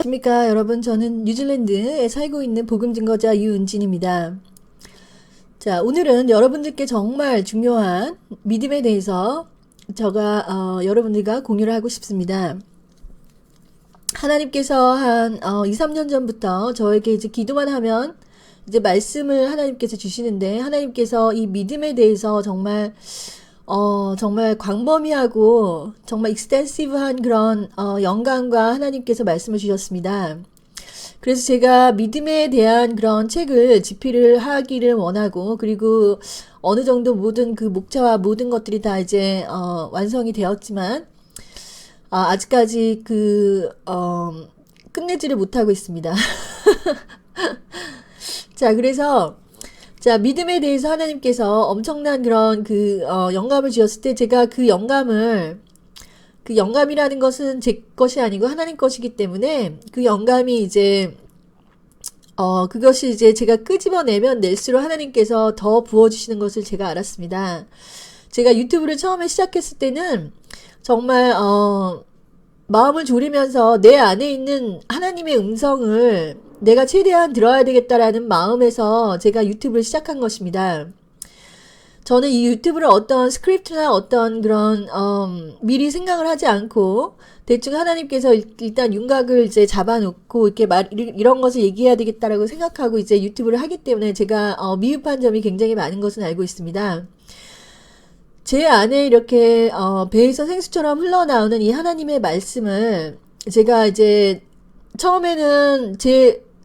안녕하십니까 여러분. 저는 뉴질랜드에 살고 있는 복음증거자 유은진입니다. 자, 오늘은 여러분들께 정말 중요한 믿음에 대해서 여러분들과 공유를 하고 싶습니다. 하나님께서 한 2, 3년 전부터 저에게 이제 기도만 하면 이제 말씀을 하나님께서 주시는데, 하나님께서 이 믿음에 대해서 정말 광범위하고 정말 익스텐시브한 그런 영감과 하나님께서 말씀을 주셨습니다. 그래서 제가 믿음에 대한 그런 책을 집필을 하기를 원하고, 그리고 어느 정도 모든 그 목차와 모든 것들이 다 이제 완성이 되었지만 아직까지 끝내지를 못하고 있습니다. 자, 그래서 믿음에 대해서 하나님께서 엄청난 그런 영감을 주셨을 때, 제가 영감이라는 것은 제 것이 아니고 하나님 것이기 때문에, 그 영감이 그것이 이제 제가 끄집어내면 낼수록 하나님께서 더 부어주시는 것을 제가 알았습니다. 제가 유튜브를 처음에 시작했을 때는 정말, 마음을 졸이면서 내 안에 있는 하나님의 음성을 내가 최대한 들어야 되겠다라는 마음에서 제가 유튜브를 시작한 것입니다. 저는 이 유튜브를 어떤 스크립트나 어떤 그런 미리 생각을 하지 않고 대충 하나님께서 일단 윤곽을 이제 잡아놓고 이렇게 이런 것을 얘기해야 되겠다라고 생각하고 이제 유튜브를 하기 때문에 제가 미흡한 점이 굉장히 많은 것은 알고 있습니다. 제 안에 이렇게 배에서 생수처럼 흘러나오는 이 하나님의 말씀을 제가 이제 처음에는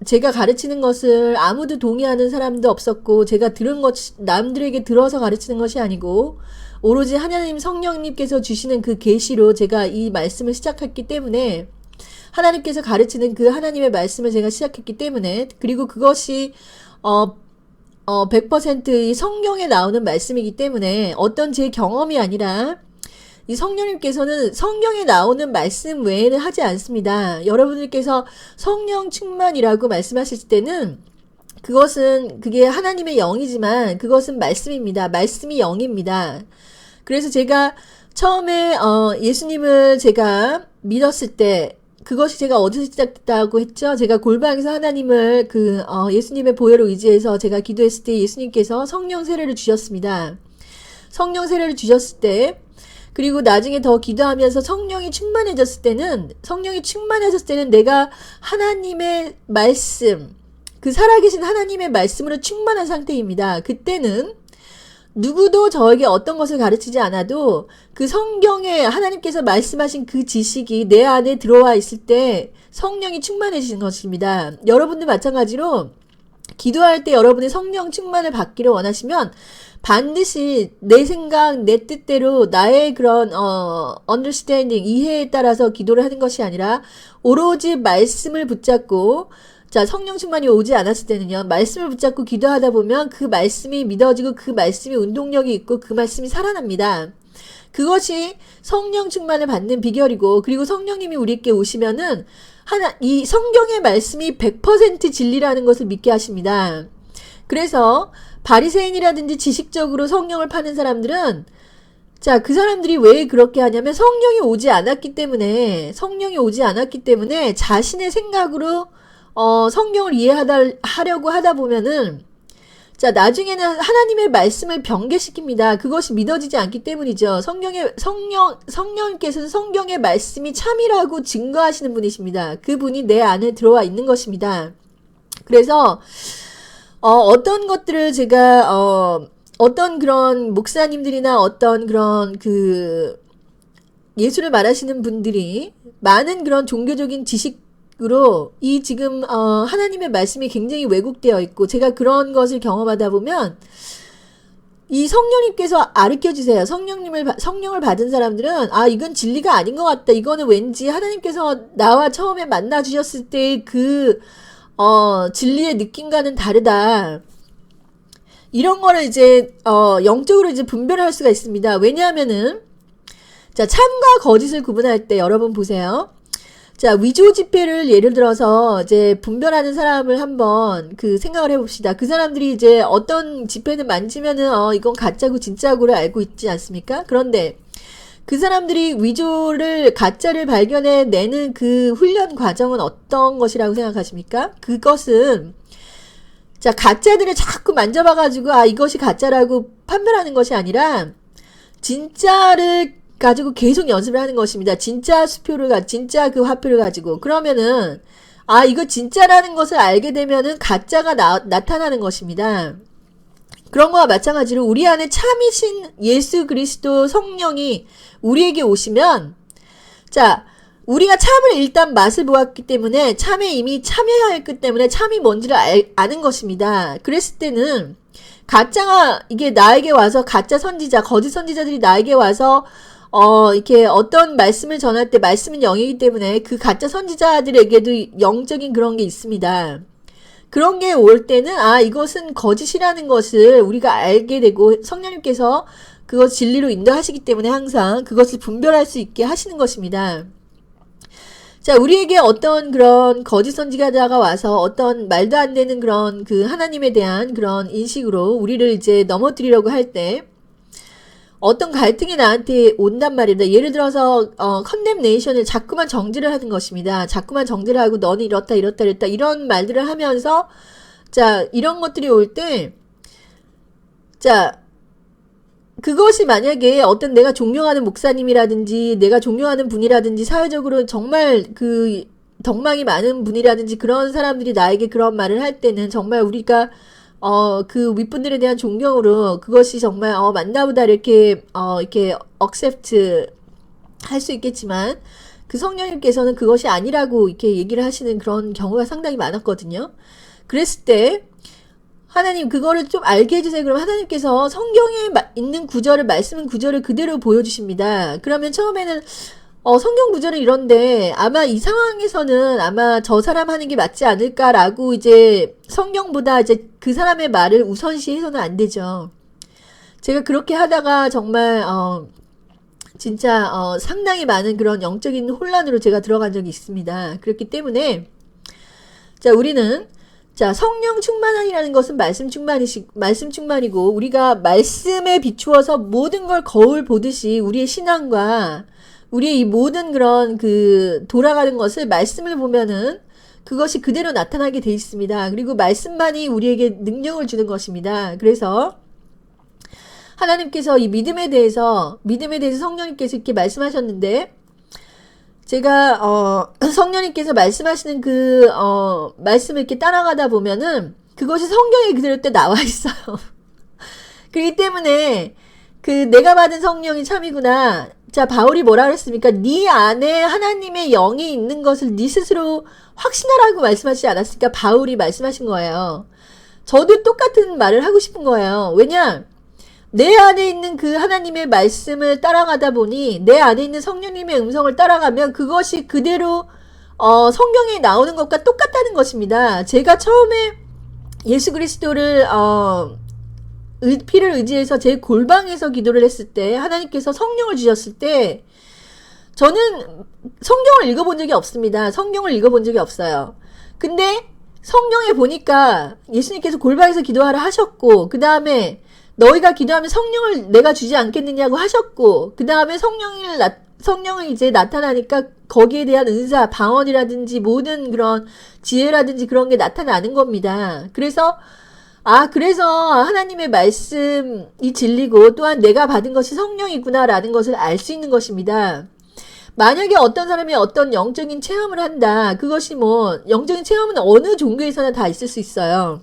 제가 가르치는 것을 아무도 동의하는 사람도 없었고, 제가 들은 것, 남들에게 들어서 가르치는 것이 아니고, 오로지 하나님 성령님께서 주시는 그 계시로 제가 이 말씀을 시작했기 때문에, 하나님께서 가르치는 그 하나님의 말씀을 제가 시작했기 때문에, 그리고 그것이, 100% 성경에 나오는 말씀이기 때문에, 어떤 제 경험이 아니라, 이 성령님께서는 성경에 나오는 말씀 외에는 하지 않습니다. 여러분들께서 성령 충만이라고 말씀하실 때는 그게 하나님의 영이지만 그것은 말씀입니다. 말씀이 영입니다. 그래서 제가 처음에 예수님을 제가 믿었을 때, 그것이 제가 어디서 시작됐다고 했죠? 제가 골방에서 하나님을 예수님의 보혈을 의지해서 제가 기도했을 때 예수님께서 성령 세례를 주셨습니다. 성령 세례를 주셨을 때, 그리고 나중에 더 기도하면서 성령이 충만해졌을 때는 내가 하나님의 말씀, 그 살아계신 하나님의 말씀으로 충만한 상태입니다. 그때는 누구도 저에게 어떤 것을 가르치지 않아도 그 성경에 하나님께서 말씀하신 그 지식이 내 안에 들어와 있을 때 성령이 충만해지는 것입니다. 여러분들 마찬가지로 기도할 때 여러분의 성령 충만을 받기를 원하시면 반드시 내 생각, 내 뜻대로 나의 그런 understanding, 이해에 따라서 기도를 하는 것이 아니라 오로지 말씀을 붙잡고, 자, 성령 충만이 오지 않았을 때는요, 말씀을 붙잡고 기도하다 보면 그 말씀이 믿어지고 그 말씀이 운동력이 있고 그 말씀이 살아납니다. 그것이 성령 충만을 받는 비결이고, 그리고 성령님이 우리에게 오시면은 이 성경의 말씀이 100% 진리라는 것을 믿게 하십니다. 그래서 바리새인이라든지 지식적으로 성령을 파는 사람들은, 자, 그 사람들이 왜 그렇게 하냐면 성령이 오지 않았기 때문에 자신의 생각으로 성경을 이해하려고 하다 보면은, 자, 나중에는 하나님의 말씀을 변개시킵니다. 그것이 믿어지지 않기 때문이죠. 성령님께서는 성경의 말씀이 참이라고 증거하시는 분이십니다. 그분이 내 안에 들어와 있는 것입니다. 그래서 어떤 것들을 제가 어떤 그런 목사님들이나 어떤 그런 예수를 말하시는 분들이 많은 그런 종교적인 지식으로 이 지금 하나님의 말씀이 굉장히 왜곡되어 있고, 제가 그런 것을 경험하다 보면 이 성령님께서 가르쳐 주세요. 성령을 받은 사람들은 이건 진리가 아닌 것 같다. 이거는 왠지 하나님께서 나와 처음에 만나 주셨을 때 진리의 느낌과는 다르다. 이런 거를 이제 영적으로 이제 분별할 수가 있습니다. 왜냐하면은, 자, 참과 거짓을 구분할 때 여러분 보세요. 자, 위조 지폐를 예를 들어서 이제 분별하는 사람을 한번 생각을 해봅시다. 그 사람들이 이제 어떤 지폐는 만지면은 이건 가짜고 진짜고를 알고 있지 않습니까? 그런데 그 사람들이 위조를, 가짜를 발견해내는 그 훈련 과정은 어떤 것이라고 생각하십니까? 그것은, 자, 가짜들을 자꾸 만져봐가지고, 아, 이것이 가짜라고 판별하는 것이 아니라, 진짜를 가지고 계속 연습을 하는 것입니다. 진짜 진짜 그 화표를 가지고. 그러면은, 아, 이거 진짜라는 것을 알게 되면은 가짜가 나타나는 것입니다. 그런 거와 마찬가지로 우리 안에 참이신 예수 그리스도 성령이 우리에게 오시면, 자, 우리가 참을 일단 맛을 보았기 때문에, 참에 이미 참여해야 했기 때문에 참이 뭔지를 아는 것입니다. 그랬을 때는 가짜가 이게 나에게 와서, 가짜 선지자, 거짓 선지자들이 나에게 와서 이렇게 어떤 말씀을 전할 때, 말씀은 영이기 때문에 그 가짜 선지자들에게도 영적인 그런 게 있습니다. 그런 게 올 때는, 아, 이것은 거짓이라는 것을 우리가 알게 되고, 성령님께서 그것 진리로 인도하시기 때문에 항상 그것을 분별할 수 있게 하시는 것입니다. 자, 우리에게 어떤 그런 거짓 선지자가 와서 어떤 말도 안 되는 그런 그 하나님에 대한 그런 인식으로 우리를 이제 넘어뜨리려고 할 때, 어떤 갈등이 나한테 온단 말입니다. 예를 들어서 컨뎀네이션을 자꾸만 정죄를 하는 것입니다. 자꾸만 정죄를 하고 너는 이렇다 이런 말들을 하면서, 자, 이런 것들이 올 때, 자, 그것이 만약에 어떤 내가 존경하는 목사님이라든지 내가 존경하는 분이라든지 사회적으로 정말 그 덕망이 많은 분이라든지 그런 사람들이 나에게 그런 말을 할 때는 정말 우리가 그 윗분들에 대한 존경으로 그것이 정말 맞나보다 이렇게 accept 할 수 있겠지만, 그 성령님께서는 그것이 아니라고 이렇게 얘기를 하시는 그런 경우가 상당히 많았거든요. 그랬을 때 하나님 그거를 좀 알게 해주세요. 그럼 하나님께서 성경에 있는 구절을, 말씀 구절을 그대로 보여주십니다. 그러면 처음에는 성경 구절은 이런데 아마 이 상황에서는 아마 저 사람 하는 게 맞지 않을까라고 이제 성경보다 이제 그 사람의 말을 우선시해서는 안 되죠. 제가 그렇게 하다가 정말 진짜 상당히 많은 그런 영적인 혼란으로 제가 들어간 적이 있습니다. 그렇기 때문에, 자, 우리는, 자, 성령 충만이라는 것은 말씀 충만이고, 우리가 말씀에 비추어서 모든 걸 거울 보듯이 우리의 신앙과 우리의 이 모든 그런 돌아가는 것을 말씀을 보면은 그것이 그대로 나타나게 돼 있습니다. 그리고 말씀만이 우리에게 능력을 주는 것입니다. 그래서 하나님께서 이 믿음에 대해서 성령님께서 이렇게 말씀하셨는데, 제가 성령님께서 말씀하시는 말씀을 이렇게 따라가다 보면은 그것이 성경에 그대로 때 나와 있어요. 그렇기 때문에 내가 받은 성령이 참이구나. 자, 바울이 뭐라 그랬습니까? 네 안에 하나님의 영이 있는 것을 네 스스로 확신하라고 말씀하시지 않았습니까? 바울이 말씀하신 거예요. 저도 똑같은 말을 하고 싶은 거예요. 왜냐? 내 안에 있는 그 하나님의 말씀을 따라가다 보니, 내 안에 있는 성령님의 음성을 따라가면 그것이 그대로 성경에 나오는 것과 똑같다는 것입니다. 제가 처음에 예수 그리스도를 피를 의지해서 제 골방에서 기도를 했을 때, 하나님께서 성령을 주셨을 때, 저는 성경을 읽어본 적이 없습니다. 성경을 읽어본 적이 없어요. 근데 성경에 보니까 예수님께서 골방에서 기도하라 하셨고, 그 다음에 너희가 기도하면 성령을 내가 주지 않겠느냐고 하셨고, 그 다음에 성령이 이제 나타나니까 거기에 대한 은사, 방언이라든지 모든 그런 지혜라든지 그런 게 나타나는 겁니다. 그래서 하나님의 말씀이 진리고 또한 내가 받은 것이 성령이구나라는 것을 알 수 있는 것입니다. 만약에 어떤 사람이 어떤 영적인 체험을 한다. 그것이 영적인 체험은 어느 종교에서나 다 있을 수 있어요.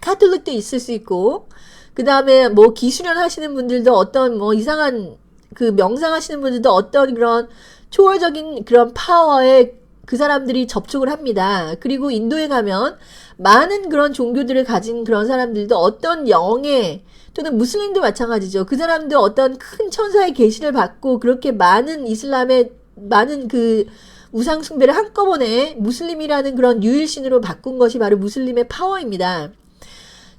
카톨릭도 있을 수 있고, 그 다음에 기수련 하시는 분들도 어떤 이상한 명상하시는 분들도 어떤 그런 초월적인 그런 파워에 그 사람들이 접촉을 합니다. 그리고 인도에 가면 많은 그런 종교들을 가진 그런 사람들도 어떤 영의, 또는 무슬림도 마찬가지죠. 그 사람도 어떤 큰 천사의 계시를 받고 그렇게 많은 이슬람의 많은 우상 숭배를 한꺼번에 무슬림이라는 그런 유일신으로 바꾼 것이 바로 무슬림의 파워입니다.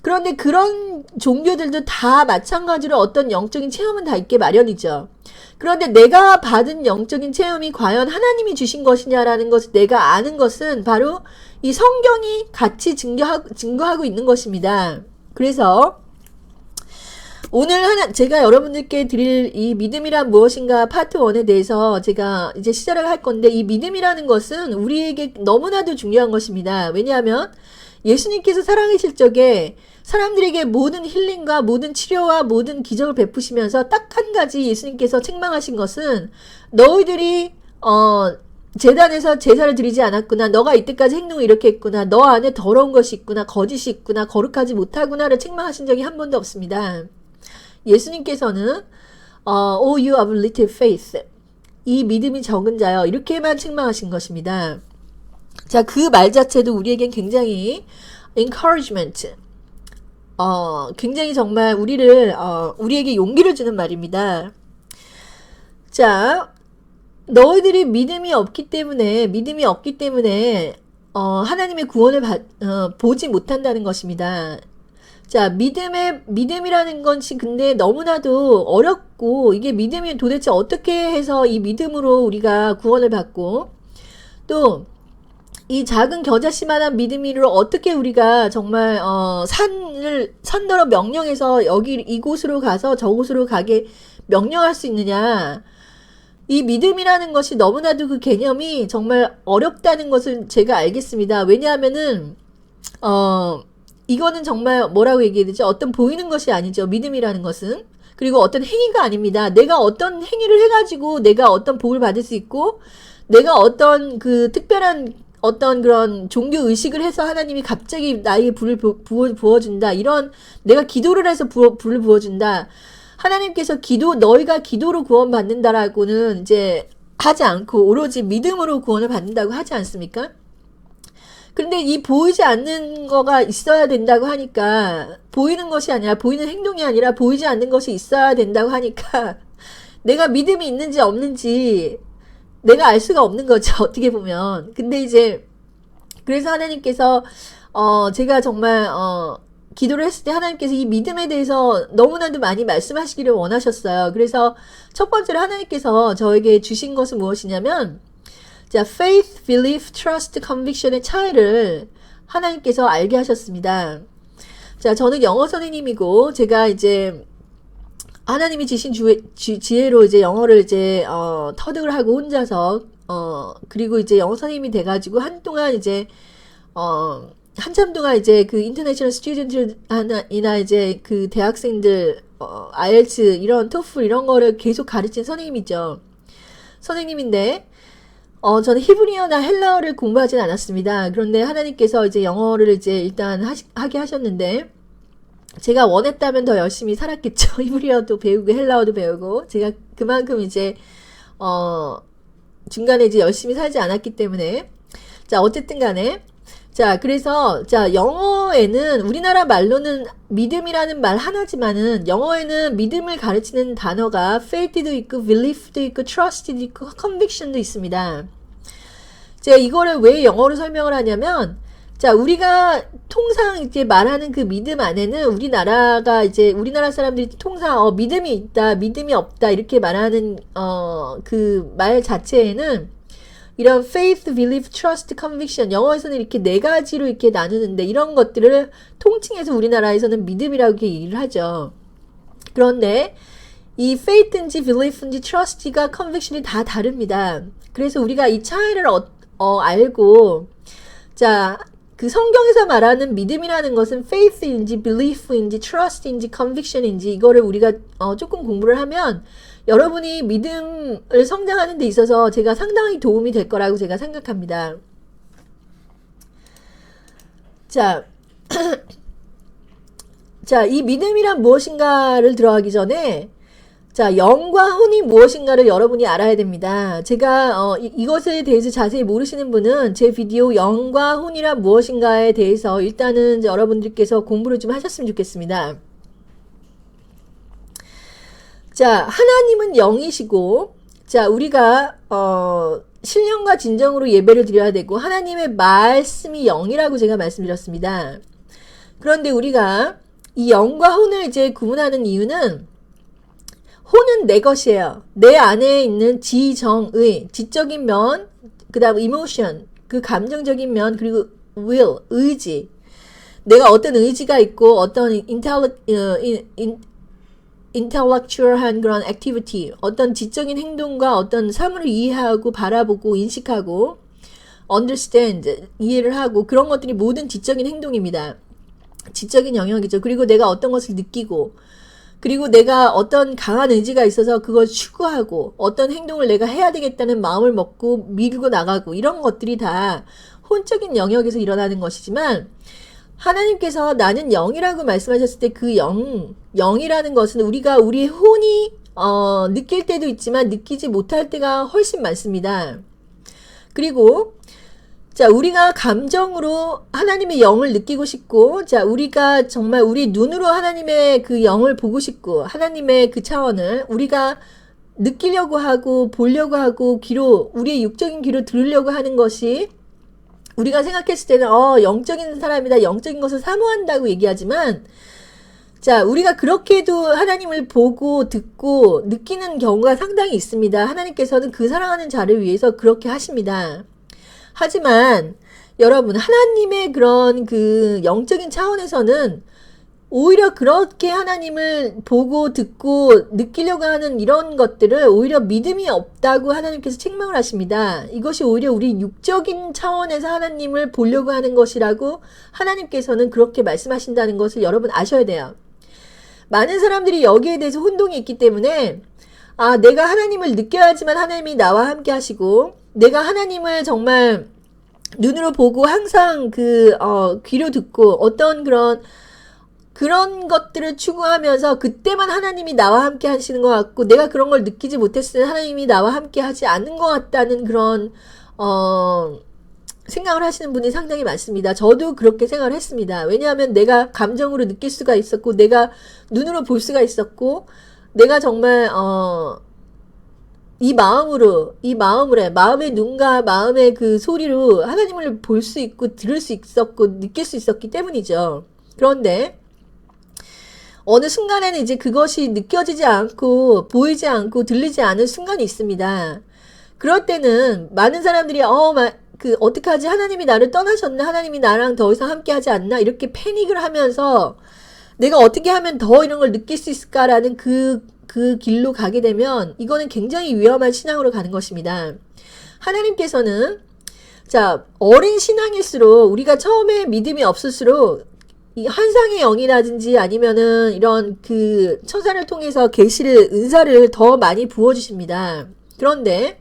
그런데 그런 종교들도 다 마찬가지로 어떤 영적인 체험은 다 있게 마련이죠. 그런데 내가 받은 영적인 체험이 과연 하나님이 주신 것이냐라는 것을 내가 아는 것은 바로 이 성경이 같이 증거하고 있는 것입니다. 그래서 제가 여러분들께 드릴 이 믿음이란 무엇인가 파트 1에 대해서 제가 이제 시작을 할 건데, 이 믿음이라는 것은 우리에게 너무나도 중요한 것입니다. 왜냐하면 예수님께서 살아계실 적에 사람들에게 모든 힐링과 모든 치료와 모든 기적을 베푸시면서 딱 한 가지 예수님께서 책망하신 것은, 너희들이 제단에서 제사를 드리지 않았구나, 너가 이때까지 행동을 이렇게 했구나, 너 안에 더러운 것이 있구나, 거짓이 있구나, 거룩하지 못하구나를 책망하신 적이 한 번도 없습니다. 예수님께서는 Oh you of little faith, 이 믿음이 적은 자여, 이렇게만 책망하신 것입니다. 자, 그 말 자체도 우리에겐 굉장히 encouragement, 굉장히 정말 우리에게 용기를 주는 말입니다. 자, 너희들이 믿음이 없기 때문에 하나님의 구원을 보지 못한다는 것입니다. 자, 믿음이라는 것이 근데 너무나도 어렵고, 이게 믿음이 도대체 어떻게 해서 이 믿음으로 우리가 구원을 받고, 또 이 작은 겨자씨만한 믿음으로 어떻게 우리가 정말 산더러 명령해서 이곳으로 가서 저곳으로 가게 명령할 수 있느냐. 이 믿음이라는 것이 너무나도 그 개념이 정말 어렵다는 것을 제가 알겠습니다. 왜냐하면은 이거는 정말 뭐라고 얘기해야 되죠? 어떤 보이는 것이 아니죠. 믿음이라는 것은. 그리고 어떤 행위가 아닙니다. 내가 어떤 행위를 해가지고 내가 어떤 복을 받을 수 있고, 내가 어떤 그 특별한 어떤 그런 종교 의식을 해서 하나님이 갑자기 나에게 불을 부어준다. 이런, 내가 기도를 해서 불을 부어준다. 하나님께서 너희가 기도로 구원받는다라고는 이제 하지 않고, 오로지 믿음으로 구원을 받는다고 하지 않습니까? 근데 이 보이지 않는 거가 있어야 된다고 하니까, 보이는 것이 아니라, 보이는 행동이 아니라 보이지 않는 것이 있어야 된다고 하니까, 내가 믿음이 있는지 없는지 내가 알 수가 없는 거죠. 어떻게 보면. 근데 이제 그래서 하나님께서 제가 정말 기도를 했을 때 하나님께서 이 믿음에 대해서 너무나도 많이 말씀하시기를 원하셨어요. 그래서 첫 번째로 하나님께서 저에게 주신 것은 무엇이냐면, 자, faith, belief, trust, conviction의 차이를 하나님께서 알게 하셨습니다. 자, 저는 영어 선생님이고, 제가 이제 하나님이 주신 지혜로 이제 영어를 이제 터득을 하고 혼자서 그리고 이제 영어 선생님이 돼가지고 한동안 이제 한참 동안 이제 그 인터내셔널 스튜던트나 이제 그 대학생들 IELTS 이런 토플 이런 거를 계속 가르친 선생님인데 저는 히브리어나 헬라어를 공부하진 않았습니다. 그런데 하나님께서 이제 영어를 이제 일단 하게 하셨는데, 제가 원했다면 더 열심히 살았겠죠. 히브리어도 배우고 헬라어도 배우고, 제가 그만큼 이제 중간에 이제 열심히 살지 않았기 때문에. 자, 어쨌든 간에, 자, 그래서 자, 영어에는 우리나라 말로는 믿음이라는 말 하나지만은, 영어에는 믿음을 가르치는 단어가 faith도 있고 belief도 있고 trust도 있고 conviction도 있습니다. 제가 이거를 왜 영어로 설명을 하냐면, 자, 우리가 통상 이제 말하는 그 믿음 안에는 우리나라 사람들이 통상 믿음이 있다, 믿음이 없다 이렇게 말하는 그 말 자체에는 이런 faith, belief, trust, conviction, 영어에서는 이렇게 네 가지로 이렇게 나누는데, 이런 것들을 통칭해서 우리나라에서는 믿음이라고 이렇게 얘기를 하죠. 그런데 이 faith인지 belief인지 trust가 conviction이 다 다릅니다. 그래서 우리가 이 차이를 알고, 자, 그 성경에서 말하는 믿음이라는 것은 faith인지 belief인지 trust인지 conviction인지 이거를 우리가 조금 공부를 하면 여러분이 믿음을 성장하는 데 있어서 제가 상당히 도움이 될 거라고 제가 생각합니다. 자, 자, 이 믿음이란 무엇인가를 들어가기 전에, 자, 영과 혼이 무엇인가를 여러분이 알아야 됩니다. 제가 이것에 대해서 자세히 모르시는 분은 제 비디오 영과 혼이란 무엇인가에 대해서 일단은 여러분들께서 공부를 좀 하셨으면 좋겠습니다. 자, 하나님은 영이시고, 자, 우리가 신령과 진정으로 예배를 드려야 되고, 하나님의 말씀이 영이라고 제가 말씀드렸습니다. 그런데 우리가 이 영과 혼을 이제 구분하는 이유는, 혼은 내 것이에요. 내 안에 있는 지정의, 지적인 면, 그 다음 emotion, 그 감정적인 면, 그리고 will, 의지. 내가 어떤 의지가 있고, 어떤 intellectual한 그런 activity, 어떤 지적인 행동과 어떤 사물을 이해하고 바라보고 인식하고 understand, 이해를 하고 그런 것들이 모든 지적인 행동입니다. 지적인 영역이죠. 그리고 내가 어떤 것을 느끼고 그리고 내가 어떤 강한 의지가 있어서 그걸 추구하고 어떤 행동을 내가 해야 되겠다는 마음을 먹고 밀고 나가고 이런 것들이 다 혼적인 영역에서 일어나는 것이지만 하나님께서 나는 영이라고 말씀하셨을 때 그 영이라는 것은 우리가 우리의 혼이 느낄 때도 있지만 느끼지 못할 때가 훨씬 많습니다. 그리고 자, 우리가 감정으로 하나님의 영을 느끼고 싶고, 자, 우리가 정말 우리 눈으로 하나님의 그 영을 보고 싶고, 하나님의 그 차원을 우리가 느끼려고 하고, 보려고 하고, 우리의 육적인 귀로 들으려고 하는 것이 우리가 생각했을 때는, 영적인 사람이다, 영적인 것을 사모한다고 얘기하지만, 자, 우리가 그렇게도 하나님을 보고, 듣고, 느끼는 경우가 상당히 있습니다. 하나님께서는 그 사랑하는 자를 위해서 그렇게 하십니다. 하지만 여러분 하나님의 그런 그 영적인 차원에서는 오히려 그렇게 하나님을 보고 듣고 느끼려고 하는 이런 것들을 오히려 믿음이 없다고 하나님께서 책망을 하십니다. 이것이 오히려 우리 육적인 차원에서 하나님을 보려고 하는 것이라고 하나님께서는 그렇게 말씀하신다는 것을 여러분 아셔야 돼요. 많은 사람들이 여기에 대해서 혼동이 있기 때문에 내가 하나님을 느껴야지만 하나님이 나와 함께 하시고 내가 하나님을 정말 눈으로 보고 항상 귀로 듣고 어떤 그런 것들을 추구하면서 그때만 하나님이 나와 함께 하시는 것 같고 내가 그런 걸 느끼지 못했을 때 하나님이 나와 함께 하지 않는 것 같다는 그런 생각을 하시는 분이 상당히 많습니다. 저도 그렇게 생각을 했습니다. 왜냐하면 내가 감정으로 느낄 수가 있었고 내가 눈으로 볼 수가 있었고 내가 정말 마음의 눈과 마음의 그 소리로 하나님을 볼 수 있고 들을 수 있었고 느낄 수 있었기 때문이죠. 그런데 어느 순간에는 이제 그것이 느껴지지 않고 보이지 않고 들리지 않은 순간이 있습니다. 그럴 때는 많은 사람들이 어떡하지? 하나님이 나를 떠나셨나? 하나님이 나랑 더 이상 함께 하지 않나? 이렇게 패닉을 하면서 내가 어떻게 하면 더 이런 걸 느낄 수 있을까라는 그 길로 가게 되면 이거는 굉장히 위험한 신앙으로 가는 것입니다. 하나님께서는 자, 어린 신앙일수록 우리가 처음에 믿음이 없을수록 이 환상의 영이라든지 아니면은 이런 그 천사를 통해서 계시를 은사를 더 많이 부어 주십니다. 그런데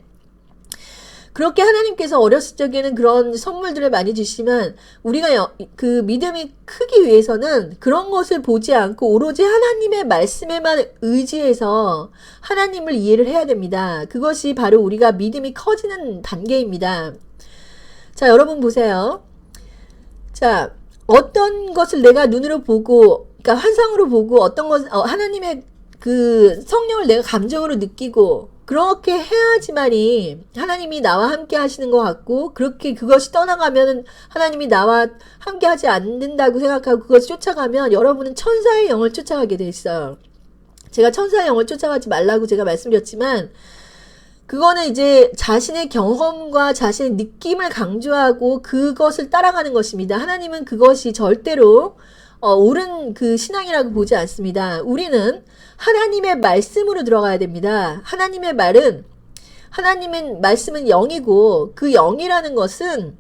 그렇게 하나님께서 어렸을 적에는 그런 선물들을 많이 주시면 우리가 그 믿음이 크기 위해서는 그런 것을 보지 않고 오로지 하나님의 말씀에만 의지해서 하나님을 이해를 해야 됩니다. 그것이 바로 우리가 믿음이 커지는 단계입니다. 자, 여러분 보세요. 자, 어떤 것을 내가 눈으로 보고, 그러니까 환상으로 보고 어떤 것, 하나님의 그 성령을 내가 감정으로 느끼고 그렇게 해야지만이 하나님이 나와 함께 하시는 것 같고 그렇게 그것이 떠나가면 하나님이 나와 함께 하지 않는다고 생각하고 그것을 쫓아가면 여러분은 천사의 영을 쫓아가게 돼 있어요. 제가 천사의 영을 쫓아가지 말라고 제가 말씀드렸지만 그거는 이제 자신의 경험과 자신의 느낌을 강조하고 그것을 따라가는 것입니다. 하나님은 그것이 절대로 옳은 그 신앙이라고 보지 않습니다. 우리는 하나님의 말씀으로 들어가야 됩니다. 하나님의 말씀은 영이고 그 영이라는 것은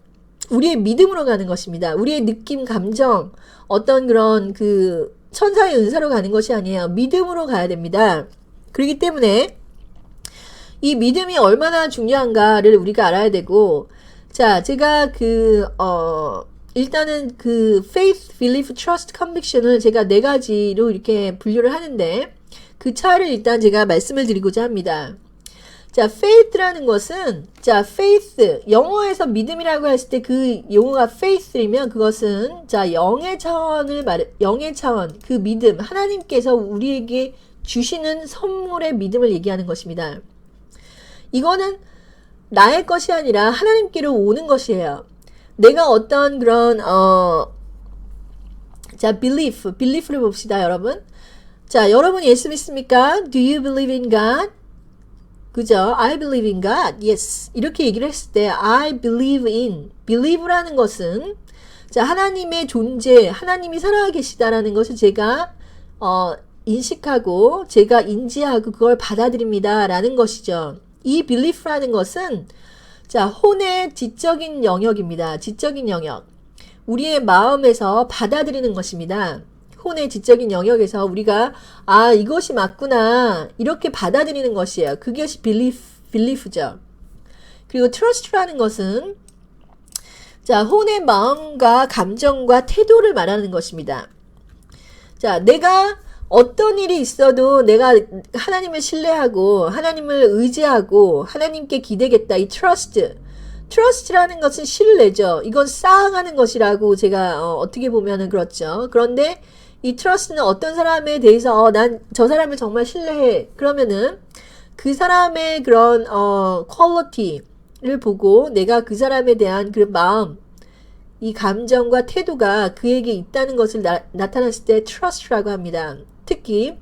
우리의 믿음으로 가는 것입니다. 우리의 느낌, 감정, 어떤 그런 그 천사의 은사로 가는 것이 아니에요. 믿음으로 가야 됩니다. 그렇기 때문에 이 믿음이 얼마나 중요한가를 우리가 알아야 되고 자, 제가 일단은 그 faith, belief, trust, conviction을 제가 4가지로 이렇게 분류를 하는데 그 차이를 일단 제가 말씀을 드리고자 합니다. 자, faith라는 것은 자, faith, 영어에서 믿음이라고 했을 때 그 용어가 faith이면 그것은 자, 영의 차원, 그 믿음, 하나님께서 우리에게 주시는 선물의 믿음을 얘기하는 것입니다. 이거는 나의 것이 아니라 하나님께로 오는 것이에요. 내가 어떤 그런 자, belief를 봅시다, 여러분. 자, 여러분 예수 믿습니까? Do you believe in God? 그죠? I believe in God. Yes. 이렇게 얘기를 했을 때 I believe in. believe라는 것은 자, 하나님의 존재, 하나님이 살아계시다라는 것을 제가 인식하고 제가 인지하고 그걸 받아들입니다 라는 것이죠. 이 belief라는 것은 자, 혼의 지적인 영역입니다. 지적인 영역. 우리의 마음에서 받아들이는 것입니다. 혼의 지적인 영역에서 우리가 아 이것이 맞구나 이렇게 받아들이는 것이에요. 그것이 belief죠. 그리고 trust라는 것은 자, 혼의 마음과 감정과 태도를 말하는 것입니다. 자, 내가 어떤 일이 있어도 내가 하나님을 신뢰하고 하나님을 의지하고 하나님께 기대겠다. 이 trust라는 것은 신뢰죠. 이건 쌓아가는 것이라고 제가 어떻게 보면은 그렇죠. 그런데 이 trust는 어떤 사람에 대해서 난 저 사람을 정말 신뢰해. 그러면은 그 사람의 그런 퀄리티를 보고 내가 그 사람에 대한 그 마음 이 감정과 태도가 그에게 있다는 것을 나타났을 때 trust라고 합니다. 특히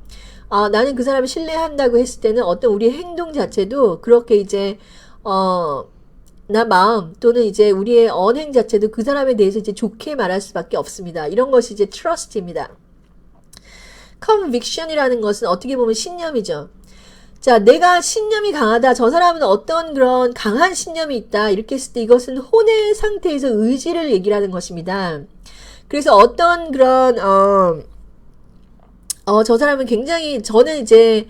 나는 그 사람을 신뢰한다고 했을 때는 어떤 우리의 행동 자체도 그렇게 이제 나 마음 또는 이제 우리의 언행 자체도 그 사람에 대해서 이제 좋게 말할 수밖에 없습니다. 이런 것이 이제 trust입니다. conviction이라는 것은 어떻게 보면 신념이죠. 자, 내가 신념이 강하다. 저 사람은 어떤 그런 강한 신념이 있다. 이렇게 했을 때 이것은 혼의 상태에서 의지를 얘기를 하는 것입니다. 그래서 어떤 그런 저 사람은 굉장히 저는 이제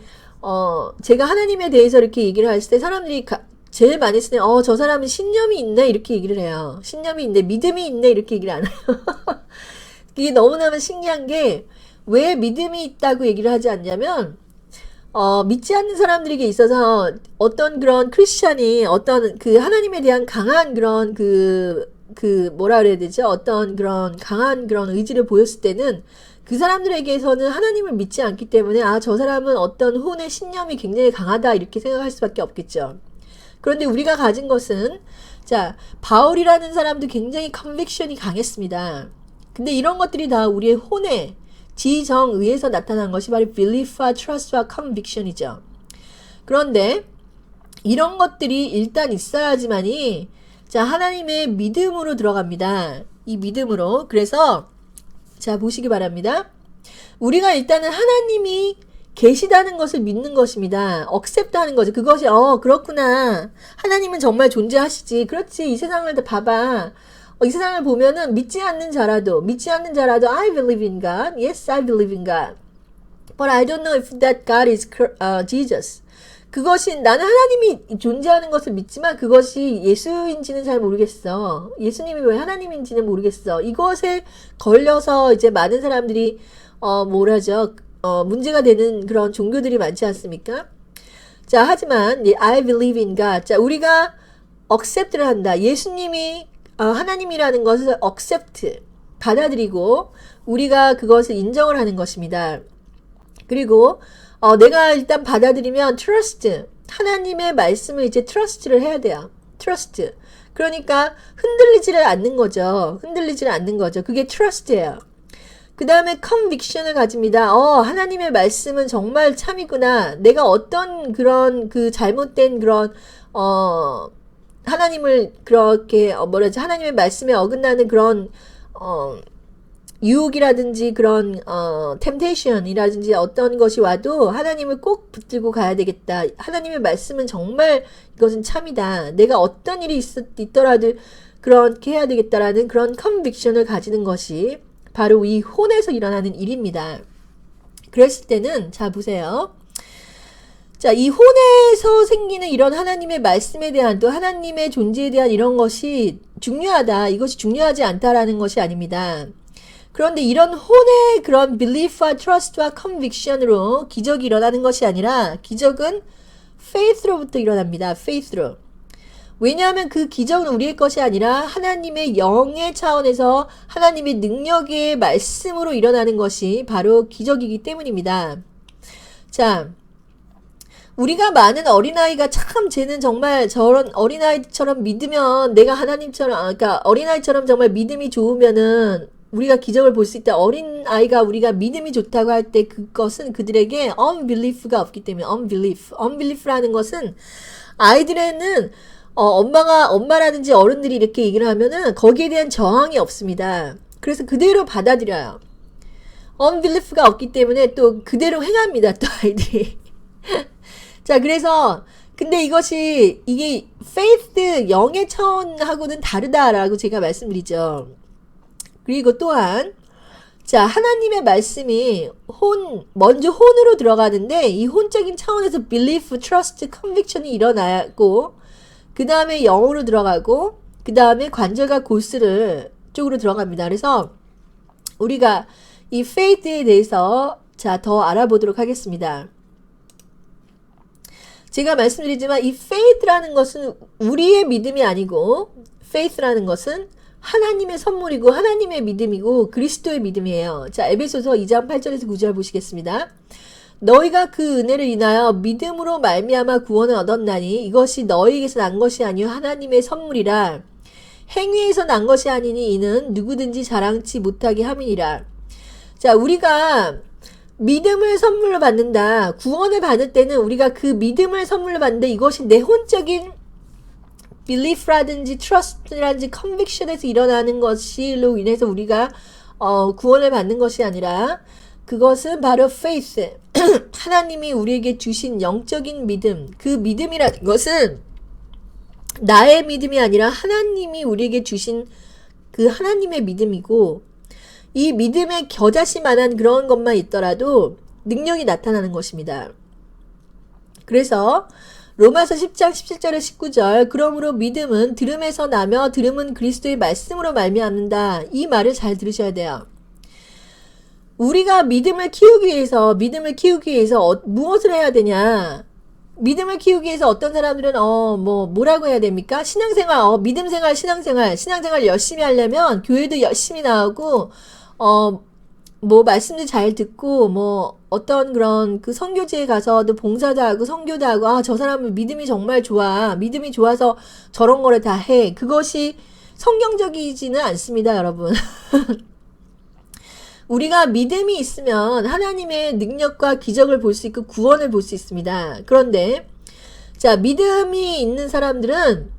제가 하나님에 대해서 이렇게 얘기를 했을 때 사람들이 제일 많이 쓰는 저 사람은 신념이 있네 이렇게 얘기를 해요. 신념이 있네, 믿음이 있네 이렇게 얘기를 안 해요. 이게 너무너무 신기한 게 왜 믿음이 있다고 얘기를 하지 않냐면 믿지 않는 사람들에게 있어서 어떤 그런 크리스찬이 어떤 그 하나님에 대한 강한 그런 뭐라 그래야 되죠? 어떤 그런 강한 그런 의지를 보였을 때는 그 사람들에게서는 하나님을 믿지 않기 때문에 저 사람은 어떤 혼의 신념이 굉장히 강하다 이렇게 생각할 수밖에 없겠죠. 그런데 우리가 가진 것은 자, 바울이라는 사람도 굉장히 컨빅션이 강했습니다. 근데 이런 것들이 다 우리의 혼의 지정의에서 나타난 것이 바로 belief와 trust와 conviction이죠. 그런데 이런 것들이 일단 있어야지만이 자, 하나님의 믿음으로 들어갑니다. 이 믿음으로. 그래서 자, 보시기 바랍니다. 우리가 일단은 하나님이 계시다는 것을 믿는 것입니다. accept하는 거죠. 그것이 그렇구나. 하나님은 정말 존재하시지. 그렇지. 이 세상을 다 봐봐. 이 세상을 보면은 믿지 않는 자라도 I believe in God. Yes, I believe in God. But I don't know if that God is Jesus. 그것이 나는 하나님이 존재하는 것을 믿지만 그것이 예수인지는 잘 모르겠어. 예수님이 왜 하나님인지는 모르겠어. 이것에 걸려서 이제 많은 사람들이 문제가 되는 그런 종교들이 많지 않습니까? 자, 하지만 I believe in God. 자, 우리가 accept를 한다. 예수님이 하나님이라는 것을 accept, 받아들이고 우리가 그것을 인정을 하는 것입니다. 그리고 내가 일단 받아들이면 trust, 하나님의 말씀을 이제 trust를 해야 돼요. trust. 그러니까 흔들리지를 않는 거죠. 그게 trust예요. 그 다음에 conviction을 가집니다. 하나님의 말씀은 정말 참이구나. 내가 어떤 그런 잘못된 그런 하나님을 그렇게 하나님의 말씀에 어긋나는 그런 유혹이라든지 그런 temptation이라든지 어떤 것이 와도 하나님을 꼭 붙들고 가야 되겠다. 하나님의 말씀은 정말 이것은 참이다. 내가 어떤 일이 있더라도 그렇게 해야 되겠다라는 그런 conviction을 가지는 것이 바로 이 혼에서 일어나는 일입니다. 그랬을 때는 자 보세요. 자, 이 혼에서 생기는 이런 하나님의 말씀에 대한 또 하나님의 존재에 대한 이런 것이 중요하다. 이것이 중요하지 않다라는 것이 아닙니다. 그런데 이런 혼의 그런 belief와 trust와 conviction으로 기적이 일어나는 것이 아니라 기적은 faith로부터 일어납니다. faith로. 왜냐하면 그 기적은 우리의 것이 아니라 하나님의 영의 차원에서 하나님의 능력의 말씀으로 일어나는 것이 바로 기적이기 때문입니다. 자, 우리가 많은 어린아이가 참 쟤는 정말 저런 어린아이처럼 믿으면 내가 하나님처럼 그러니까 어린아이처럼 정말 믿음이 좋으면은 우리가 기적을 볼 수 있다. 어린아이가 우리가 믿음이 좋다고 할 때 그것은 그들에게 unbelief가 없기 때문에 unbelief라는 것은 아이들에는 엄마라든지 어른들이 이렇게 얘기를 하면은 거기에 대한 저항이 없습니다. 그래서 그대로 받아들여요. unbelief가 없기 때문에 또 그대로 행합니다. 또 아이들이. 자, 그래서 근데 이게 faith 영의 차원하고는 다르다라고 제가 말씀드리죠. 그리고 또한 자, 하나님의 말씀이 먼저 혼으로 들어가는데 이 혼적인 차원에서 belief, trust, conviction이 일어나고 그 다음에 영으로 들어가고 그 다음에 관절과 골수를 쪽으로 들어갑니다. 그래서 우리가 이 faith에 대해서 자, 더 알아보도록 하겠습니다. 제가 말씀드리지만 이 faith라는 것은 우리의 믿음이 아니고 faith라는 것은 하나님의 선물이고 하나님의 믿음이고 그리스도의 믿음이에요. 자, 에베소서 2장 8절에서 9절 보시겠습니다. 너희가 그 은혜를 인하여 믿음으로 말미암아 구원을 얻었나니 이것이 너희에게서 난 것이 아니요 하나님의 선물이라. 행위에서 난 것이 아니니 이는 누구든지 자랑치 못하게 함이니라. 자, 우리가 믿음을 선물로 받는다. 구원을 받을 때는 우리가 그 믿음을 선물로 받는데 이것이 내 혼적인 belief라든지 trust라든지 conviction에서 일어나는 것이로 인해서 우리가 구원을 받는 것이 아니라 그것은 바로 faith 하나님이 우리에게 주신 영적인 믿음, 그 믿음이라는 것은 나의 믿음이 아니라 하나님이 우리에게 주신 그 하나님의 믿음이고 이 믿음에 겨자씨만한 그런 것만 있더라도 능력이 나타나는 것입니다. 그래서 로마서 10장 17절에 19절 그러므로 믿음은 들음에서 나며 들음은 그리스도의 말씀으로 말미암는다. 이 말을 잘 들으셔야 돼요. 우리가 믿음을 키우기 위해서 무엇을 해야 되냐? 믿음을 키우기 위해서 어떤 사람들은 뭐라고 해야 됩니까? 신앙생활, 믿음생활, 신앙생활 열심히 하려면 교회도 열심히 나오고 말씀도 잘 듣고 어떤 그런 그 선교지에 가서도 봉사도 하고 선교도 하고 저 사람은 믿음이 정말 좋아. 믿음이 좋아서 저런 거를 다 해. 그것이 성경적이지는 않습니다, 여러분. 우리가 믿음이 있으면 하나님의 능력과 기적을 볼 수 있고 구원을 볼 수 있습니다. 그런데 자, 믿음이 있는 사람들은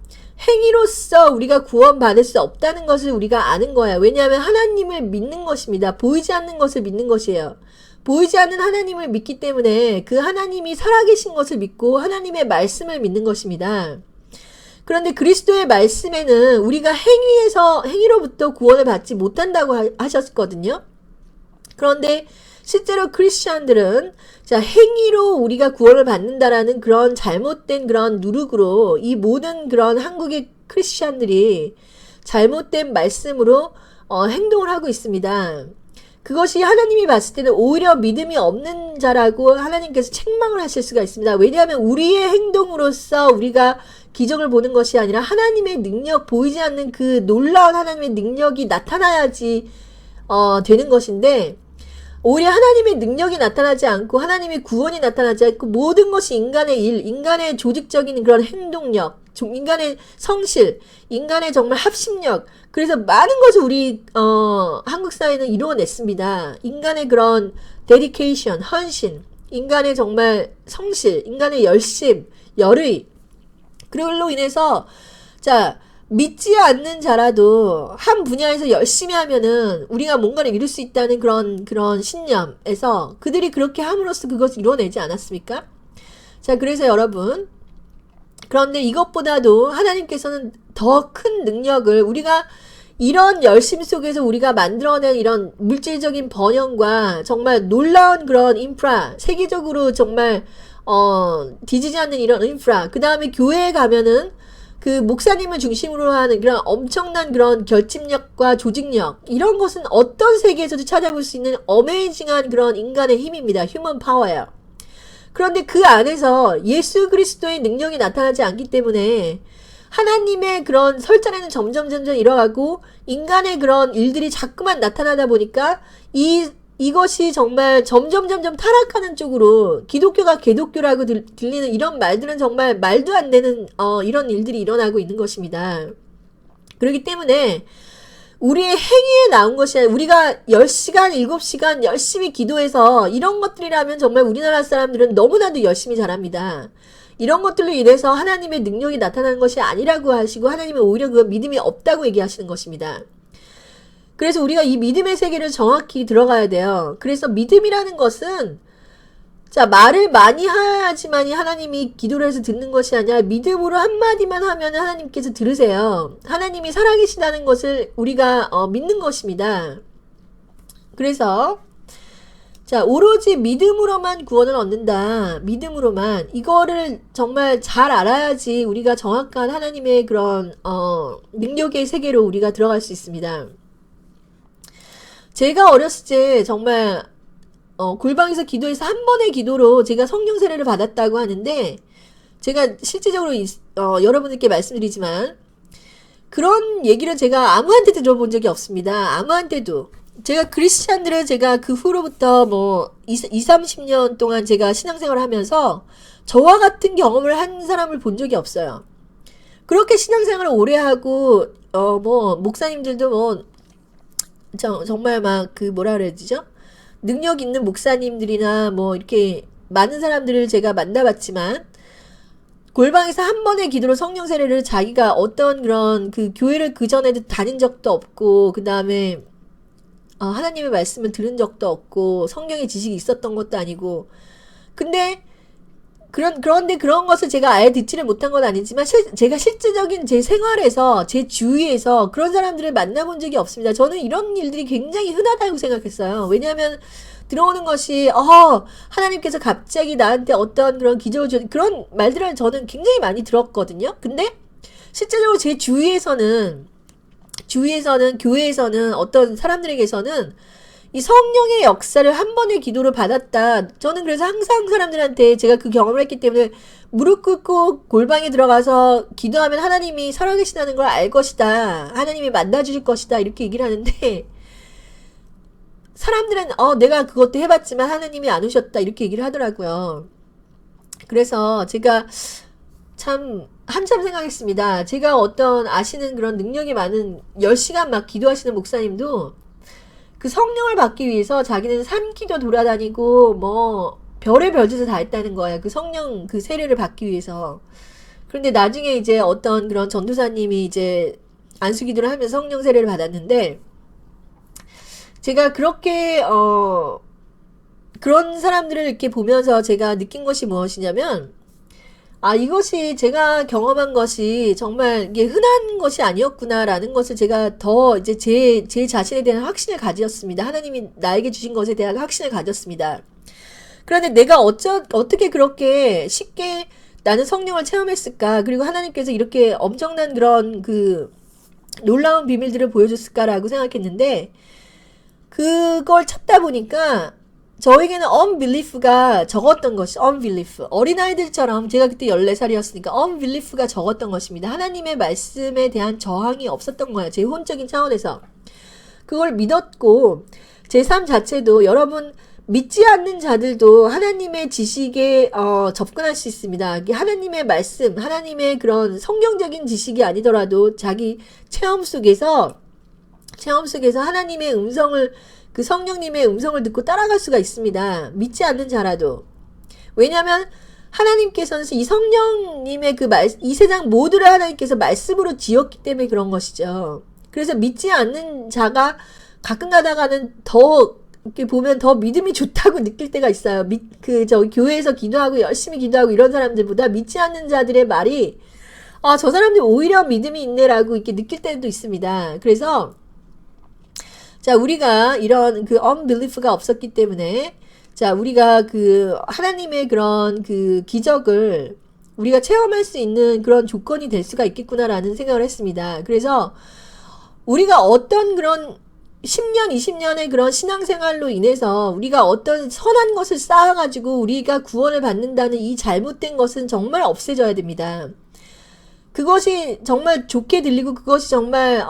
행위로서 우리가 구원받을 수 없다는 것을 우리가 아는 거야. 왜냐하면 하나님을 믿는 것입니다. 보이지 않는 것을 믿는 것이에요. 보이지 않는 하나님을 믿기 때문에 그 하나님이 살아계신 것을 믿고 하나님의 말씀을 믿는 것입니다. 그런데 그리스도의 말씀에는 우리가 행위로부터 구원을 받지 못한다고 하셨거든요. 그런데 실제로 크리스찬들은 자, 행위로 우리가 구원을 받는다라는 그런 잘못된 그런 누룩으로 이 모든 그런 한국의 크리스찬들이 잘못된 말씀으로 행동을 하고 있습니다. 그것이 하나님이 봤을 때는 오히려 믿음이 없는 자라고 하나님께서 책망을 하실 수가 있습니다. 왜냐하면 우리의 행동으로서 우리가 기적을 보는 것이 아니라 하나님의 능력, 보이지 않는 그 놀라운 하나님의 능력이 나타나야지 되는 것인데 오히려 하나님의 능력이 나타나지 않고 하나님의 구원이 나타나지 않고 모든 것이 인간의 일, 인간의 조직적인 그런 행동력, 인간의 성실, 인간의 정말 합심력, 그래서 많은 것을 우리 한국 사회는 이루어냈습니다. 인간의 그런 데디케이션, 헌신, 인간의 정말 성실, 인간의 열심, 열의, 그걸로 인해서 자, 믿지 않는 자라도 한 분야에서 열심히 하면은 우리가 뭔가를 이룰 수 있다는 그런 신념에서 그들이 그렇게 함으로써 그것을 이뤄내지 않았습니까? 자, 그래서 여러분, 그런데 이것보다도 하나님께서는 더 큰 능력을 우리가 이런 열심 속에서 우리가 만들어낸 이런 물질적인 번영과 정말 놀라운 그런 인프라, 세계적으로 정말 뒤지지 않는 이런 인프라, 그 다음에 교회에 가면은 그 목사님을 중심으로 하는 그런 엄청난 그런 결집력과 조직력, 이런 것은 어떤 세계에서도 찾아볼 수 있는 어메이징한 그런 인간의 힘입니다. 휴먼 파워예요. 그런데 그 안에서 예수 그리스도의 능력이 나타나지 않기 때문에 하나님의 그런 설전에는 점점 잃어가고 인간의 그런 일들이 자꾸만 나타나다 보니까 이것이 정말 점점 타락하는 쪽으로 기독교가 개독교라고 들리는 이런 말들은 정말 말도 안 되는 이런 일들이 일어나고 있는 것입니다. 그렇기 때문에 우리의 행위에 나온 것이 아니라 우리가 10시간, 7시간 열심히 기도해서 이런 것들이라면 정말 우리나라 사람들은 너무나도 열심히 잘합니다. 이런 것들로 인해서 하나님의 능력이 나타나는 것이 아니라고 하시고 하나님은 오히려 그 믿음이 없다고 얘기하시는 것입니다. 그래서 우리가 이 믿음의 세계를 정확히 들어가야 돼요. 그래서 믿음이라는 것은 자, 말을 많이 해야지만이 하나님이 기도를 해서 듣는 것이 아니라 믿음으로 한마디만 하면 하나님께서 들으세요. 하나님이 살아계시다는 것을 우리가 믿는 것입니다. 그래서 자, 오로지 믿음으로만 구원을 얻는다. 믿음으로만. 이거를 정말 잘 알아야지 우리가 정확한 하나님의 그런 능력의 세계로 우리가 들어갈 수 있습니다. 제가 어렸을 때 정말 골방에서 기도해서 한 번의 기도로 제가 성령 세례를 받았다고 하는데, 제가 실제적으로 여러분들께 말씀드리지만 그런 얘기를 제가 아무한테도 들어본 적이 없습니다. 아무한테도. 제가 크리스찬들을 제가 그 후로부터 뭐 30년 동안 제가 신앙생활을 하면서 저와 같은 경험을 한 사람을 본 적이 없어요. 그렇게 신앙생활을 오래 하고 뭐 목사님들도 뭐 정말 막 그 뭐라 그래야 되죠? 능력 있는 목사님들이나 뭐 이렇게 많은 사람들을 제가 만나봤지만, 골방에서 한 번의 기도로 성령 세례를 자기가 어떤 그런 그 교회를 그 전에도 다닌 적도 없고, 그 다음에 하나님의 말씀을 들은 적도 없고, 성경의 지식이 있었던 것도 아니고, 근데 그런데 그런 것을 제가 아예 듣지를 못한 건 아니지만 제가 실질적인 제 생활에서 제 주위에서 그런 사람들을 만나본 적이 없습니다. 저는 이런 일들이 굉장히 흔하다고 생각했어요. 왜냐하면 들어오는 것이 하나님께서 갑자기 나한테 어떤 그런 기적을 줘, 그런 말들을 저는 굉장히 많이 들었거든요. 근데 실제적으로 제 주위에서는 교회에서는 어떤 사람들에게서는 이 성령의 역사를 한 번의 기도로 받았다. 저는 그래서 항상 사람들한테 제가 그 경험을 했기 때문에 무릎 꿇고 골방에 들어가서 기도하면 하나님이 살아계시다는 걸 알 것이다. 하나님이 만나주실 것이다. 이렇게 얘기를 하는데, 사람들은 내가 그것도 해봤지만 하나님이 안 오셨다. 이렇게 얘기를 하더라고요. 그래서 제가 참 한참 생각했습니다. 제가 어떤 아시는 그런 능력이 많은 10시간 막 기도하시는 목사님도 그 성령을 받기 위해서 자기는 산기도 돌아다니고 뭐 별의 별짓을 다 했다는 거예요. 그 성령 그 세례를 받기 위해서. 그런데 나중에 이제 어떤 그런 전도사님이 이제 안수기도를 하면서 성령 세례를 받았는데, 제가 그렇게 그런 사람들을 이렇게 보면서 제가 느낀 것이 무엇이냐면, 이것이 제가 경험한 것이 정말 이게 흔한 것이 아니었구나라는 것을 제가 더 이제 제 자신에 대한 확신을 가졌습니다. 하나님이 나에게 주신 것에 대한 확신을 가졌습니다. 그런데 내가 어떻게 그렇게 쉽게 나는 성령을 체험했을까? 그리고 하나님께서 이렇게 엄청난 그런 그 놀라운 비밀들을 보여줬을까라고 생각했는데, 그걸 찾다 보니까 저에게는 unbelief가 적었던 것이, unbelief. 어린아이들처럼, 제가 그때 14살이었으니까 unbelief가 적었던 것입니다. 하나님의 말씀에 대한 저항이 없었던 거예요. 제 혼적인 차원에서. 그걸 믿었고, 제 삶 자체도 여러분, 믿지 않는 자들도 하나님의 지식에 접근할 수 있습니다. 하나님의 말씀, 하나님의 그런 성경적인 지식이 아니더라도 자기 체험 속에서 하나님의 음성을, 그 성령님의 음성을 듣고 따라갈 수가 있습니다. 믿지 않는 자라도. 왜냐하면 하나님께서는 이 성령님의 이 세상 모두를 하나님께서 말씀으로 지었기 때문에 그런 것이죠. 그래서 믿지 않는 자가 가끔 가다가는 더 이렇게 보면 더 믿음이 좋다고 느낄 때가 있어요. 교회에서 기도하고 열심히 기도하고 이런 사람들보다 믿지 않는 자들의 말이 저 사람들 오히려 믿음이 있네라고 이렇게 느낄 때도 있습니다. 그래서 자, 우리가 이런 그 unbelief가 없었기 때문에, 자, 우리가 그 하나님의 그런 그 기적을 우리가 체험할 수 있는 그런 조건이 될 수가 있겠구나라는 생각을 했습니다. 그래서 우리가 어떤 그런 10년, 20년의 그런 신앙생활로 인해서 우리가 어떤 선한 것을 쌓아가지고 우리가 구원을 받는다는 이 잘못된 것은 정말 없애져야 됩니다. 그것이 정말 좋게 들리고 그것이 정말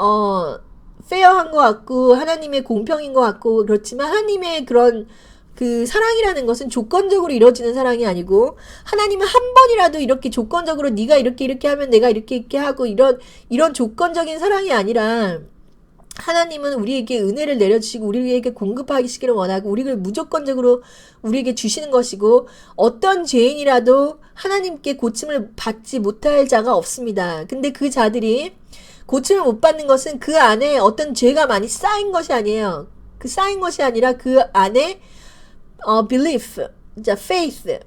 페어한 것 같고 하나님의 공평인 것 같고, 그렇지만 하나님의 그런 그 사랑이라는 것은 조건적으로 이루어지는 사랑이 아니고, 하나님은 한 번이라도 이렇게 조건적으로 네가 이렇게 하면 내가 이렇게 하고 이런 조건적인 사랑이 아니라, 하나님은 우리에게 은혜를 내려주시고 우리에게 공급하시기를 원하고 우리를 무조건적으로 우리에게 주시는 것이고, 어떤 죄인이라도 하나님께 고침을 받지 못할 자가 없습니다. 근데 그 자들이 고침을 못 받는 것은 그 안에 어떤 죄가 많이 쌓인 것이 아니에요. 그 쌓인 것이 아니라 그 안에 belief, 자, faith,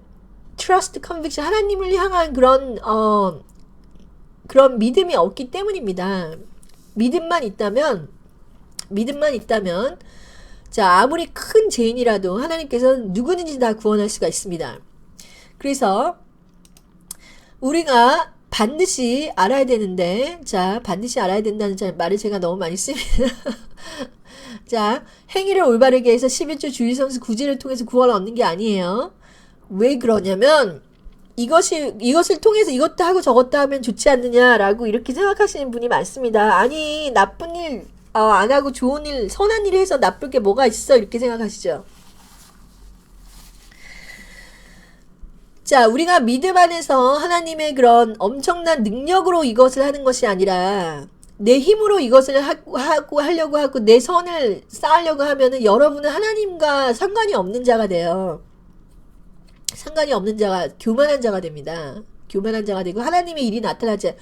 trust, conviction, 하나님을 향한 그런 믿음이 없기 때문입니다. 믿음만 있다면, 자, 아무리 큰 죄인이라도 하나님께서 누구든지 다 구원할 수가 있습니다. 그래서 우리가 반드시 알아야 되는데, 자, 반드시 알아야 된다는 말을 제가 너무 많이 씁니다. 자, 행위를 올바르게 해서 11조 주일성수 구제를 통해서 구원을 얻는 게 아니에요. 왜 그러냐면, 이것을 통해서 이것도 하고 저것도 하면 좋지 않느냐라고 이렇게 생각하시는 분이 많습니다. 아니, 나쁜 일, 안 하고 좋은 일, 선한 일 해서 나쁠 게 뭐가 있어? 이렇게 생각하시죠. 자, 우리가 믿음 안에서 하나님의 그런 엄청난 능력으로 이것을 하는 것이 아니라, 내 힘으로 이것을 하려고 하고, 내 선을 쌓으려고 하면은 여러분은 하나님과 상관이 없는 자가 돼요. 상관이 없는 자가, 교만한 자가 됩니다. 교만한 자가 되고, 하나님의 일이 나타나지,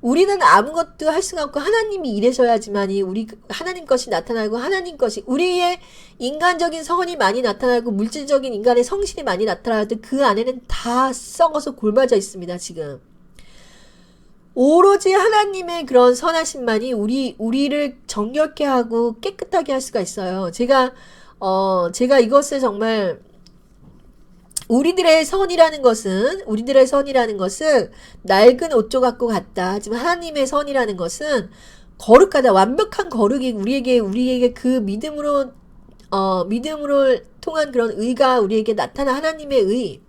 우리는 아무것도 할 수가 없고, 하나님이 일하셔야지만이, 하나님 것이 나타나고, 하나님 것이, 우리의 인간적인 선이 많이 나타나고, 물질적인 인간의 성실이 많이 나타나도 그 안에는 다 썩어서 골마져 있습니다, 지금. 오로지 하나님의 그런 선하심만이 우리를 정결케 하고 깨끗하게 할 수가 있어요. 제가 이것을 정말, 우리들의 선이라는 것은 낡은 옷조각과 같다. 하지만 하나님의 선이라는 것은 거룩하다. 완벽한 거룩이 우리에게 그 믿음으로 통한 그런 의가 우리에게 나타나 하나님의 의.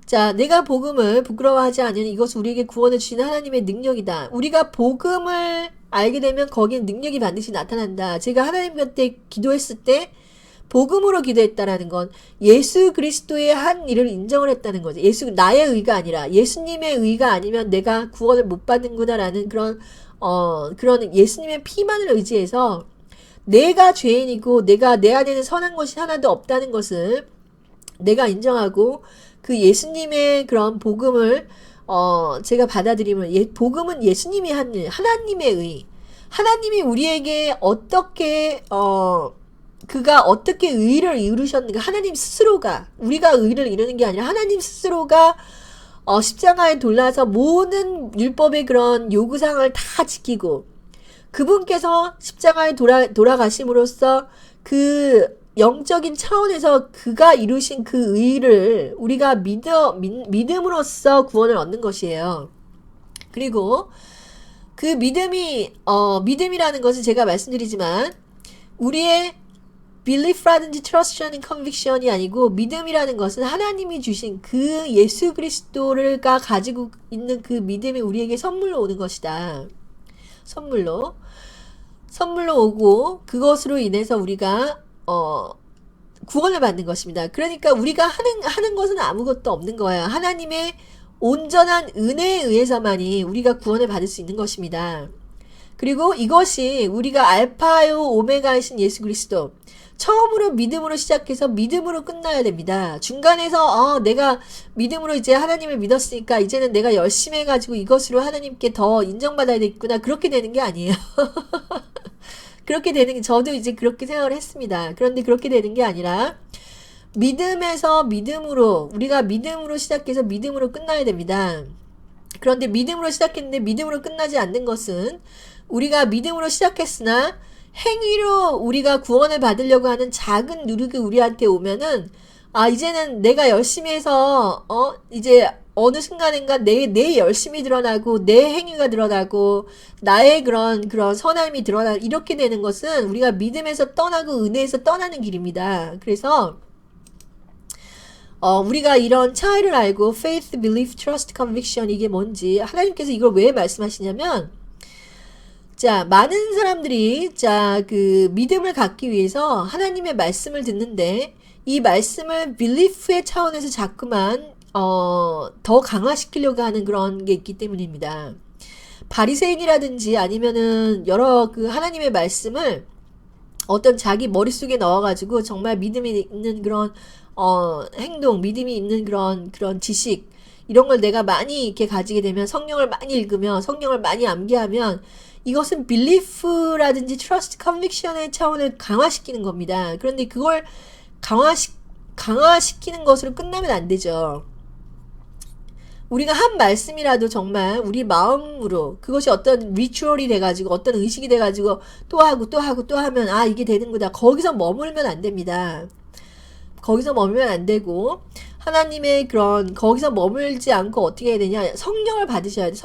자, 내가 복음을 부끄러워하지 않으니 이것은 우리에게 구원을 주시는 하나님의 능력이다. 우리가 복음을 알게 되면 거기에 능력이 반드시 나타난다. 제가 하나님 곁에 기도했을 때 복음으로 기도했다라는 건 예수 그리스도의 한 일을 인정을 했다는 거죠. 나의 의가 아니라 예수님의 의가 아니면 내가 구원을 못 받는구나라는 그런 예수님의 피만을 의지해서 내가 죄인이고 내 안에는 선한 것이 하나도 없다는 것을 내가 인정하고 그 예수님의 그런 복음을 제가 받아들이면 복음은 예수님이 한 일, 하나님의 의. 하나님이 우리에게 그가 어떻게 의를 이루셨는가. 하나님 스스로가, 우리가 의를 이루는 게 아니라 하나님 스스로가 십자가에 돌라서 모든 율법의 그런 요구사항을 다 지키고 그분께서 십자가에 돌아가심으로써 그 영적인 차원에서 그가 이루신 그 의를 우리가 믿음으로써 구원을 얻는 것이에요. 그리고 그 믿음이라는 것은 제가 말씀드리지만 우리의 belief라든지 trust라는 conviction이 아니고 믿음이라는 것은 하나님이 주신 그 예수 그리스도가 가지고 있는 그 믿음이 우리에게 선물로 오는 것이다. 선물로 오고 그것으로 인해서 우리가 구원을 받는 것입니다. 그러니까 우리가 하는 것은 아무것도 없는 거예요. 하나님의 온전한 은혜에 의해서만이 우리가 구원을 받을 수 있는 것입니다. 그리고 이것이 우리가 알파요 오메가이신 예수 그리스도 처음으로 믿음으로 시작해서 믿음으로 끝나야 됩니다. 중간에서 내가 믿음으로 이제 하나님을 믿었으니까 이제는 내가 열심히 해가지고 이것으로 하나님께 더 인정받아야 되겠구나. 그렇게 되는 게 아니에요. 저도 이제 그렇게 생각을 했습니다. 그런데 그렇게 되는 게 아니라 믿음에서 믿음으로, 우리가 믿음으로 시작해서 믿음으로 끝나야 됩니다. 그런데 믿음으로 시작했는데 믿음으로 끝나지 않는 것은 우리가 믿음으로 시작했으나 행위로 우리가 구원을 받으려고 하는 작은 누룩이 우리한테 오면은 이제는 내가 열심히 해서 이제 어느 순간인가 내 열심이 드러나고 내 행위가 드러나고 나의 그런 선함이 드러나고 이렇게 되는 것은 우리가 믿음에서 떠나고 은혜에서 떠나는 길입니다. 그래서 우리가 이런 차이를 알고 faith, belief, trust, conviction 이게 뭔지 하나님께서 이걸 왜 말씀하시냐면 자, 많은 사람들이 그 믿음을 갖기 위해서 하나님의 말씀을 듣는데 이 말씀을 belief의 차원에서 자꾸만 더 강화시키려고 하는 그런 게 있기 때문입니다. 바리새인이라든지 아니면은 여러 그 하나님의 말씀을 어떤 자기 머릿속에 넣어가지고 정말 믿음이 있는 그런 행동, 믿음이 있는 그런 지식 이런 걸 내가 많이 이렇게 가지게 되면, 성경을 많이 읽으면, 성경을 많이 암기하면, 이것은 belief라든지 trust, conviction의 차원을 강화시키는 겁니다. 그런데 그걸 강화시키는 것으로 끝나면 안 되죠. 우리가 한 말씀이라도 정말 우리 마음으로, 그것이 어떤 리추얼이 돼가지고, 어떤 의식이 돼가지고, 또 하고 또 하고 또 하면, 아, 이게 되는구나. 거기서 머물면 안 됩니다. 거기서 머물면 안 되고, 하나님의 그런, 거기서 머물지 않고 어떻게 해야 되냐. 성령을 받으셔야 돼.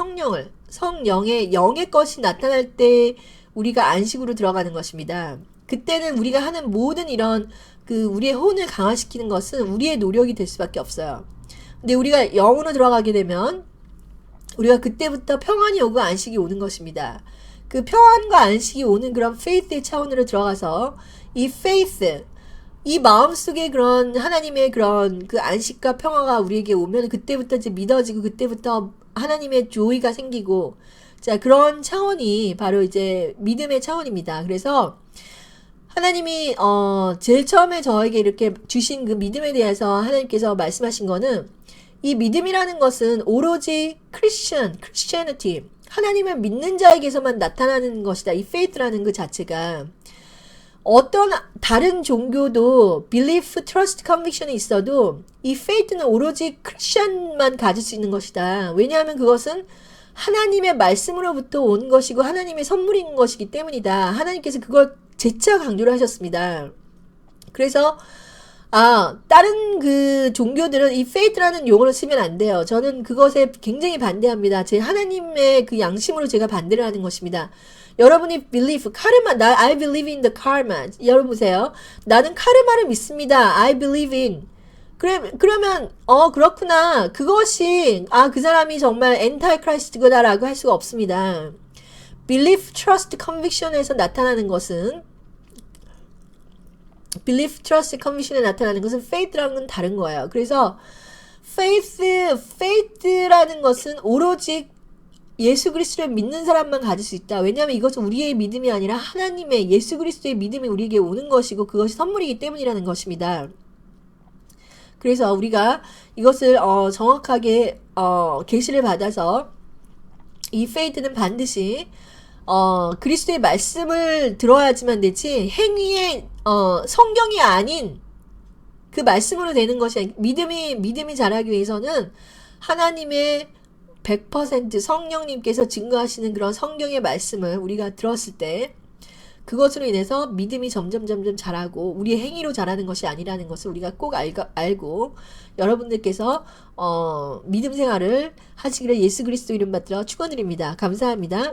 성령의 영의 것이 나타날 때 우리가 안식으로 들어가는 것입니다. 그때는 우리가 하는 모든 이런 우리의 혼을 강화시키는 것은 우리의 노력이 될 수밖에 없어요. 근데 우리가 영으로 들어가게 되면 우리가 그때부터 평안이 오고 안식이 오는 것입니다. 그 평안과 안식이 오는 그런 faith의 차원으로 들어가서 이 faith, 이 마음속에 그런 하나님의 그런 그 안식과 평화가 우리에게 오면 그때부터 이제 믿어지고 그때부터 하나님의 조의가 생기고, 자, 그런 차원이 바로 이제 믿음의 차원입니다. 그래서 하나님이 제일 처음에 저에게 이렇게 주신 그 믿음에 대해서 하나님께서 말씀하신 거는, 이 믿음이라는 것은 오로지 크리스천리티, 하나님을 믿는 자에게서만 나타나는 것이다. 이 faith라는 그 자체가. 어떤 다른 종교도 belief, trust, conviction이 있어도 이 faith는 오로지 크리스천만 가질 수 있는 것이다. 왜냐하면 그것은 하나님의 말씀으로부터 온 것이고 하나님의 선물인 것이기 때문이다. 하나님께서 그걸 재차 강조를 하셨습니다. 그래서 다른 그 종교들은 이 faith라는 용어를 쓰면 안 돼요. 저는 그것에 굉장히 반대합니다. 제 하나님의 그 양심으로 제가 반대를 하는 것입니다. 여러분이 believe, I believe in the karma. 여러분 보세요. 나는 카르마를 믿습니다. I believe in. 그러면, 그렇구나. 그것이, 그 사람이 정말 엔타이크라이스트구나라고 할 수가 없습니다. belief, trust, conviction에서 나타나는 것은, belief, trust, conviction에 나타나는 것은 faith라는 건 다른 거예요. 그래서, faith라는 것은 오로지 예수 그리스도를 믿는 사람만 가질 수 있다. 왜냐하면 이것은 우리의 믿음이 아니라 하나님의 예수 그리스도의 믿음이 우리에게 오는 것이고 그것이 선물이기 때문이라는 것입니다. 그래서 우리가 이것을 정확하게 계시를 받아서 이 faith는 반드시 그리스도의 말씀을 들어야지만 되지, 행위의 성경이 아닌 그 말씀으로 되는 것이, 믿음이 자라기 위해서는 하나님의 100% 성령님께서 증거하시는 그런 성경의 말씀을 우리가 들었을 때 그것으로 인해서 믿음이 점점 자라고 우리의 행위로 자라는 것이 아니라는 것을 우리가 꼭 알고 여러분들께서 믿음 생활을 하시기를 예수 그리스도 이름 받들어 축원드립니다. 감사합니다.